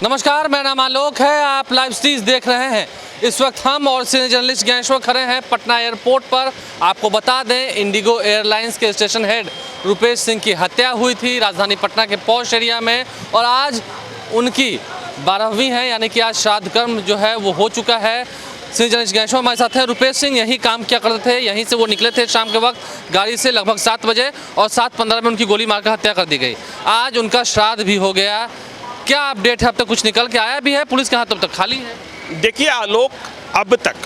नमस्कार, मेरा नाम आलोक है। आप लाइव स्ट्रीज देख रहे हैं। इस वक्त हम और सीनियर जर्नलिस्ट ज्ञानेश्वर खड़े हैं पटना एयरपोर्ट पर। आपको बता दें, इंडिगो एयरलाइंस के स्टेशन हेड रुपेश सिंह की हत्या हुई थी राजधानी पटना के पॉश एरिया में, और आज उनकी 12वीं है, यानी कि आज श्राद्ध कर्म जो है वो हो चुका है। सीनियर जर्नलिस्ट ज्ञानेश्वर हमारे साथ है। रुपेश सिंह यही काम क्या करते थे, यहीं से वो निकले थे शाम के वक्त गाड़ी से लगभग 7 बजे, और 7:15 में उनकी गोली मारकर हत्या कर दी गई। आज उनका श्राद्ध भी हो गया। क्या अपडेट है? अब तक कुछ निकल के आया भी है? पुलिस के हाथ अब तक खाली है? देखिए आलोक, अब तक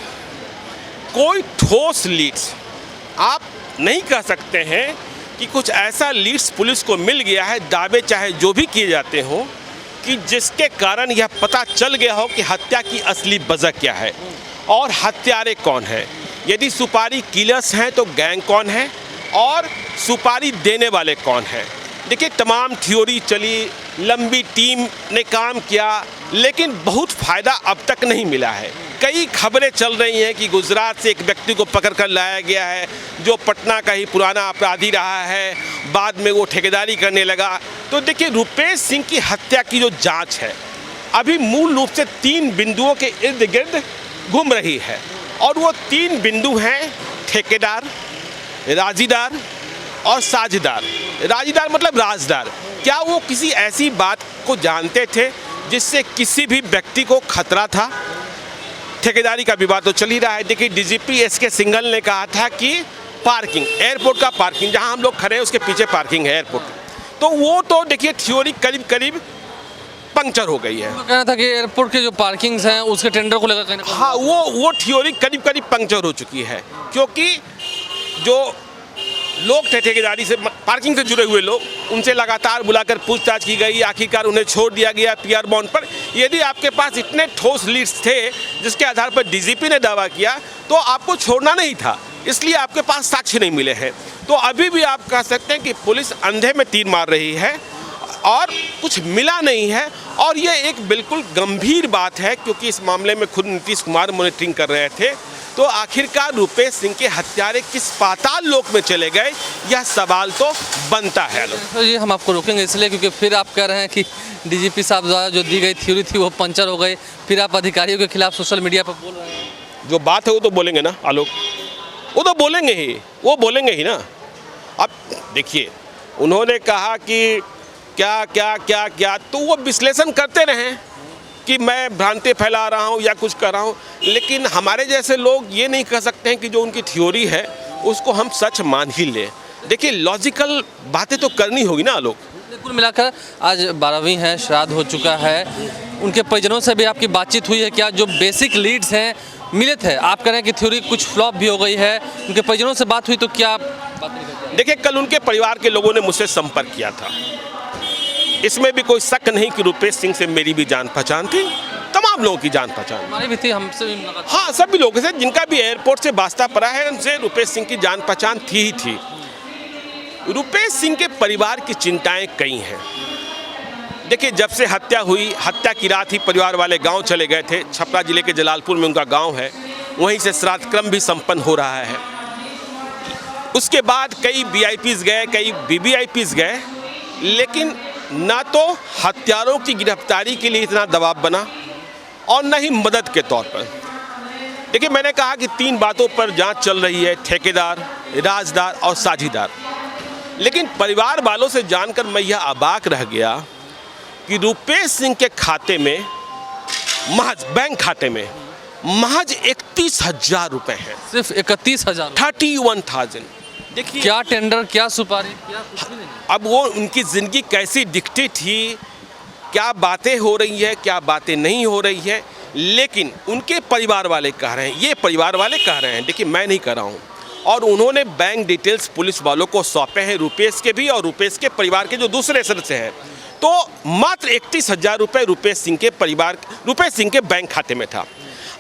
कोई ठोस लीड्स आप नहीं कह सकते हैं कि कुछ ऐसा लीड्स पुलिस को मिल गया है, दावे चाहे जो भी किए जाते हो, कि जिसके कारण यह पता चल गया हो कि हत्या की असली वजह क्या है और हत्यारे कौन है। यदि सुपारी किलर्स हैं तो गैंग कौन है और सुपारी देने वाले कौन है। देखिए, तमाम थ्योरी चली, लंबी टीम ने काम किया, लेकिन बहुत फ़ायदा अब तक नहीं मिला है। कई खबरें चल रही हैं कि गुजरात से एक व्यक्ति को पकड़ कर लाया गया है जो पटना का ही पुराना अपराधी रहा है, बाद में वो ठेकेदारी करने लगा। तो देखिए, रुपेश सिंह की हत्या की जो जांच है अभी मूल रूप से 3 बिंदुओं के इर्द गिर्द घूम रही है, और वो 3 बिंदु हैं ठेकेदार, राजीदार और साझेदार। राजीदार मतलब राजदार। क्या वो किसी ऐसी बात को जानते थे जिससे किसी भी व्यक्ति को खतरा था? ठेकेदारी का विवाद तो चल ही रहा है। देखिए, डीजीपी एसके सिंघल ने कहा था कि पार्किंग, एयरपोर्ट का पार्किंग, जहां हम लोग खड़े हैं उसके पीछे पार्किंग है एयरपोर्ट, तो वो तो देखिए थ्योरी करीब करीब पंक्चर हो गई है। तो कहना था कि एयरपोर्ट के जो पार्किंग्स हैं उसके टेंडर को लेकर कहना, हाँ, वो थ्योरी करीब करीब पंक्चर हो चुकी है, क्योंकि जो लोग थे ठेकेदारी से, पार्किंग से जुड़े हुए लोग, उनसे लगातार बुलाकर पूछताछ की गई। आखिरकार उन्हें छोड़ दिया गया पीआर बॉन्ड पर। यदि आपके पास इतने ठोस लीड्स थे जिसके आधार पर डीजीपी ने दावा किया, तो आपको छोड़ना नहीं था, इसलिए आपके पास साक्ष्य नहीं मिले हैं। तो अभी भी आप कह सकते हैं कि पुलिस अंधे में तीर मार रही है और कुछ मिला नहीं है, और ये एक बिल्कुल गंभीर बात है, क्योंकि इस मामले में खुद नीतीश कुमार मॉनिटरिंग कर रहे थे। तो आखिरकार रुपेश सिंह के हत्यारे किस पाताल लोक में चले गए, यह सवाल तो बनता है। तो ये हम आपको रोकेंगे इसलिए क्योंकि फिर आप कह रहे हैं कि डीजीपी साहब द्वारा जो दी गई थ्योरी थी वो पंचर हो गई, फिर आप अधिकारियों के खिलाफ सोशल मीडिया पर बोल रहे हैं। जो बात है वो तो बोलेंगे ना आलोक, वो तो बोलेंगे ही, वो बोलेंगे ही ना। अब देखिए, उन्होंने कहा कि क्या क्या क्या क्या, तो वो विश्लेषण करते रहें कि मैं भ्रांति फैला रहा हूँ या कुछ कर रहा हूँ, लेकिन हमारे जैसे लोग ये नहीं कह सकते हैं कि जो उनकी थ्योरी है उसको हम सच मान ही लें। देखिए, लॉजिकल बातें तो करनी होगी ना लोग। कुल मिलाकर आज 12वीं है, श्राद्ध हो चुका है। उनके परिजनों से भी आपकी बातचीत हुई है क्या? जो बेसिक लीड्स हैं मिले थे, आप कह रहे हैं कि थ्योरी कुछ फ्लॉप भी हो गई है, उनके परिजनों से बात हुई तो क्या बात नहीं करते? देखिए, कल उनके परिवार के लोगों ने मुझसे संपर्क किया था। इसमें भी कोई शक नहीं कि रुपेश सिंह से मेरी भी जान पहचान थी, तमाम लोगों की जान पहचान। हमारी भी थी, हमसे भी मुलाकात। हाँ, सभी लोगों से जिनका भी एयरपोर्ट से वास्ता पड़ा है, उनसे रुपेश सिंह की जान पहचान थी ही थी। रुपेश सिंह के परिवार की चिंताएं कई हैं। देखिए, जब से हत्या हुई, हत्या की रात ही परिवार वाले गांव चले गए थे। छपरा जिले के जलालपुर में उनका गांव है, वहीं से श्राद्ध क्रम भी संपन्न हो रहा है। उसके बाद कई वीआईपीज गए, कई वीवीआईपीज गए, लेकिन ना तो हत्यारों की गिरफ्तारी के लिए इतना दबाव बना और न ही मदद के तौर पर। देखिए, मैंने कहा कि 3 बातों पर जांच चल रही है, ठेकेदार, राजदार और साझेदार। लेकिन परिवार वालों से जानकर मैं यह अबाक रह गया कि रुपेश सिंह के खाते में, महज बैंक खाते में महज 31,000 रुपये हैं। सिर्फ 31,000? 31,000। देखिए, क्या टेंडर, क्या सुपारी, क्या कुछ भी नहीं। अब वो उनकी ज़िंदगी कैसी दिखती थी, क्या बातें हो रही है, क्या बातें नहीं हो रही है, लेकिन उनके परिवार वाले कह रहे हैं, ये परिवार वाले कह रहे हैं, देखिए मैं नहीं कह रहा हूँ। और उन्होंने बैंक डिटेल्स पुलिस वालों को सौंपे हैं, रुपेश के भी और रुपेश के परिवार के जो दूसरे सदस्य हैं। तो मात्र 31,000 रुपये रुपेश सिंह के परिवार, रुपेश सिंह के बैंक खाते में था।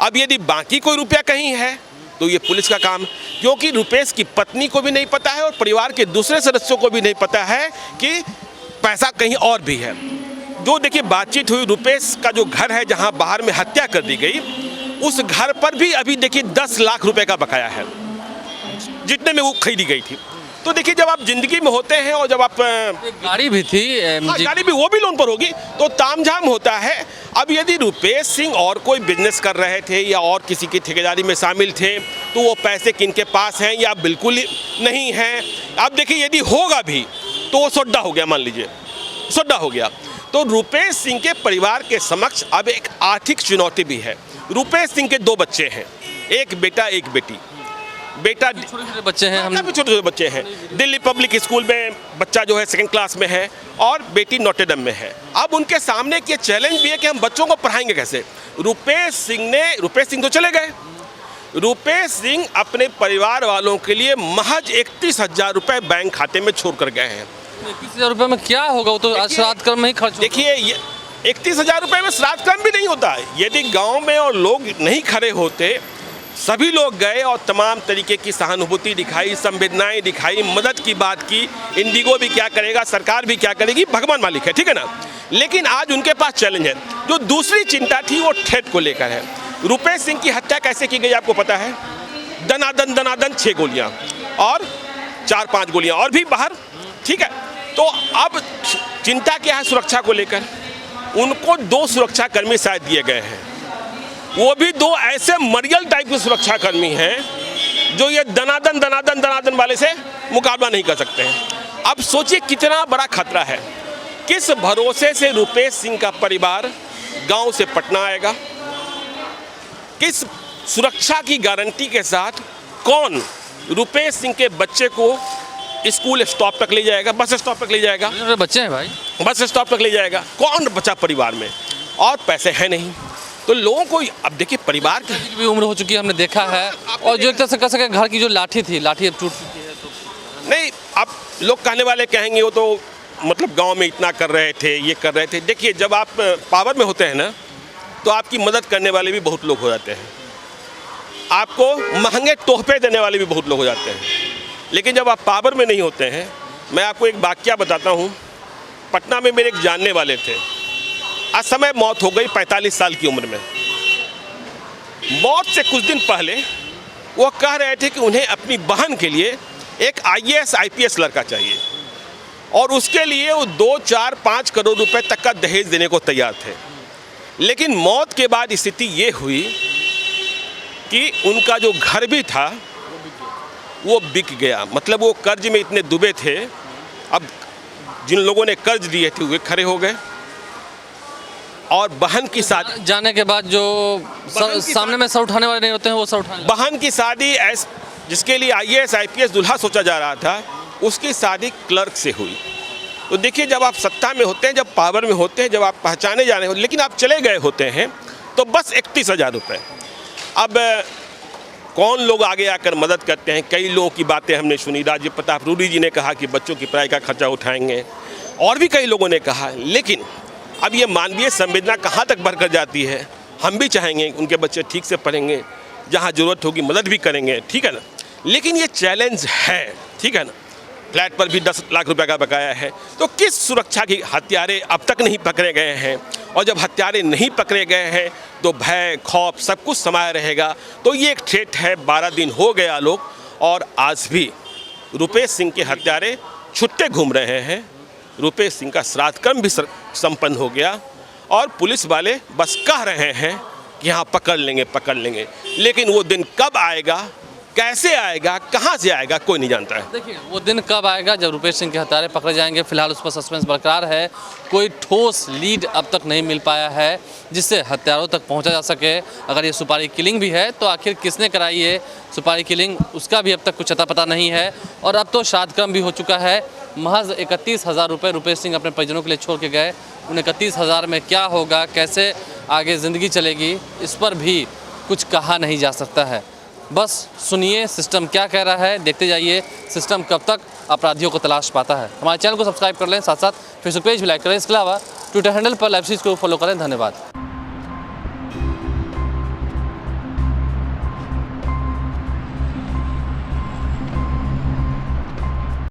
अब यदि बाकी कोई रुपया कहीं है तो ये पुलिस का काम, क्योंकि रुपेश की पत्नी को भी नहीं पता है और परिवार के दूसरे सदस्यों को भी नहीं पता है कि पैसा कहीं और भी है। जो देखिए बातचीत हुई, रुपेश का जो घर है जहां बाहर में हत्या कर दी गई, उस घर पर भी अभी देखिए 10 लाख रुपए का बकाया है, जितने में वो खरीदी गई थी। तो देखिए जब आप जिंदगी में होते हैं और जब आप एक गाड़ी भी थी MG गाड़ी भी वो भी लोन पर होगी तो तामझाम होता है। अब यदि रुपेश सिंह और कोई बिजनेस कर रहे थे या और किसी की ठेकेदारी में शामिल थे तो वो पैसे किनके पास हैं या बिल्कुल ही नहीं हैं। अब देखिए यदि होगा भी तो वो सोड्डा हो गया, मान लीजिए सोड्डा हो गया। तो रुपेश सिंह के परिवार के समक्ष अब एक आर्थिक चुनौती भी है। रुपेश सिंह के 2 बच्चे हैं, एक बेटा एक बेटी। बेटा छोटे बच्चे हैं, हम छोटे छोटे बच्चे हैं। दिल्ली पब्लिक स्कूल में बच्चा जो है 2nd क्लास में है और बेटी नोटेडम में है। अब उनके सामने ये चैलेंज भी है कि हम बच्चों को पढ़ाएंगे कैसे। रुपेश सिंह तो चले गए। रुपेश सिंह अपने परिवार वालों के लिए महज 31,000 रुपये बैंक खाते में छोड़ कर गए हैं। 31,000 रुपये में क्या होगा, वो तो श्राद्ध कर्म में ही खर्च होगा। देखिए ये 31,000 रुपये में श्राद्ध कर्म भी नहीं होता है। यदि गांव में और लोग नहीं खड़े होते, सभी लोग गए और तमाम तरीके की सहानुभूति दिखाई, संवेदनाएं दिखाई, मदद की बात की। इंडिगो भी क्या करेगा, सरकार भी क्या करेगी, भगवान मालिक है, ठीक है ना। लेकिन आज उनके पास चैलेंज है। जो दूसरी चिंता थी वो थ्रेट को लेकर है। रुपेश सिंह की हत्या कैसे की गई आपको पता है? दनादन 6 गोलियां और 4-5 गोलियां और भी बाहर, ठीक है। तो अब चिंता क्या है सुरक्षा को लेकर? उनको 2 सुरक्षा कर्मी शायद दिए गए हैं, वो भी 2 ऐसे मरियल टाइप के सुरक्षा कर्मी हैं जो ये दनादन वाले से मुकाबला नहीं कर सकते हैं। अब सोचिए कितना बड़ा खतरा है। किस भरोसे से रुपेश सिंह का परिवार गांव से पटना आएगा? किस सुरक्षा की गारंटी के साथ कौन रुपेश सिंह के बच्चे को स्कूल स्टॉप तक ले जाएगा, बस स्टॉप तक ले जाएगा? बच्चे हैं भाई, बस स्टॉप तक ले जाएगा। कौन बचा परिवार में? और पैसे हैं नहीं तो लोगों को। अब देखिए परिवार की भी उम्र हो चुकी है, हमने देखा है। और जो एक तरह से कह सके घर की जो लाठी थी, लाठी अब टूट चुकी है। तो नहीं, अब लोग कहने वाले कहेंगे वो तो मतलब गांव में इतना कर रहे थे, ये कर रहे थे। देखिए जब आप पावर में होते हैं ना तो आपकी मदद करने वाले भी बहुत लोग हो जाते हैं, आपको महंगे तोहफे देने वाले भी बहुत लोग हो जाते हैं। लेकिन जब आप पावर में नहीं होते हैं, मैं आपको एक वाकया बताता हूँ। पटना में मेरे एक जानने वाले थे, आज समय मौत हो गई 45 साल की उम्र में। मौत से कुछ दिन पहले वो कह रहे थे कि उन्हें अपनी बहन के लिए एक IAS IPS लड़का चाहिए और उसके लिए वो 2, 4, 5 करोड़ रुपए तक का दहेज देने को तैयार थे। लेकिन मौत के बाद स्थिति ये हुई कि उनका जो घर भी था वो बिक गया। मतलब वो कर्ज में इतने डूबे थे, अब जिन लोगों ने कर्ज दिए थे वे खड़े हो गए। और बहन की शादी जाने के बाद जो सामने में सर उठाने वाले नहीं होते हैं वो सर उठाने। बहन की शादी जिसके लिए IAS IPS दूल्हा सोचा जा रहा था, उसकी शादी क्लर्क से हुई। तो देखिए जब आप सत्ता में होते हैं, जब पावर में होते हैं, जब आप पहचाने जाने होते, लेकिन आप चले गए होते हैं तो बस 31,000 रुपये। अब कौन लोग आगे आकर मदद करते हैं? कई लोगों की बातें हमने सुनी। राजीव प्रताप रूडी जी ने कहा कि बच्चों की पढ़ाई का खर्चा उठाएंगे, और भी कई लोगों ने कहा। लेकिन अब ये मानवीय संवेदना कहाँ तक बढ़कर जाती है? हम भी चाहेंगे उनके बच्चे ठीक से पढ़ेंगे, जहाँ ज़रूरत होगी मदद भी करेंगे, ठीक है ना। लेकिन ये चैलेंज है, ठीक है ना। फ्लैट पर भी 10 लाख रुपए का बकाया है। तो किस सुरक्षा की हत्यारे अब तक नहीं पकड़े गए हैं? और जब हत्यारे नहीं पकड़े गए हैं तो भय खौफ सब कुछ समाया रहेगा। तो ये एक थ्रेट है। 12 दिन हो गया लोग, और आज भी रुपेश सिंह के हत्यारे छुट्टे घूम रहे हैं। रुपेश सिंह का श्राद्ध कर्म भी संपन्न हो गया और पुलिस वाले बस कह रहे हैं कि हाँ पकड़ लेंगे। लेकिन वो दिन कब आएगा, कैसे आएगा, कहाँ से आएगा, कोई नहीं जानता है। देखिए वो दिन कब आएगा जब रुपेश सिंह के हत्यारे पकड़े जाएंगे। फिलहाल उस पर सस्पेंस बरकरार है। कोई ठोस लीड अब तक नहीं मिल पाया है जिससे हत्यारों तक पहुंचा जा सके। अगर ये सुपारी किलिंग भी है तो आखिर किसने कराई है सुपारी किलिंग, उसका भी अब तक कुछ अता पता नहीं है। और अब तो श्राद्ध कर्म भी हो चुका है। महज 31,000 रुपये रुपेश सिंह अपने परिजनों के लिए छोड़ के गए। उन 31,000 में क्या होगा, कैसे आगे ज़िंदगी चलेगी, इस पर भी कुछ कहा नहीं जा सकता है। बस सुनिए सिस्टम क्या कह रहा है, देखते जाइए सिस्टम कब तक अपराधियों को तलाश पाता है। हमारे चैनल को सब्सक्राइब कर लें, साथ साथ फेसबुक पेज भी लाइक करें। इसके अलावा ट्विटर हैंडल पर लाइव सीरीज को फॉलो करें। धन्यवाद।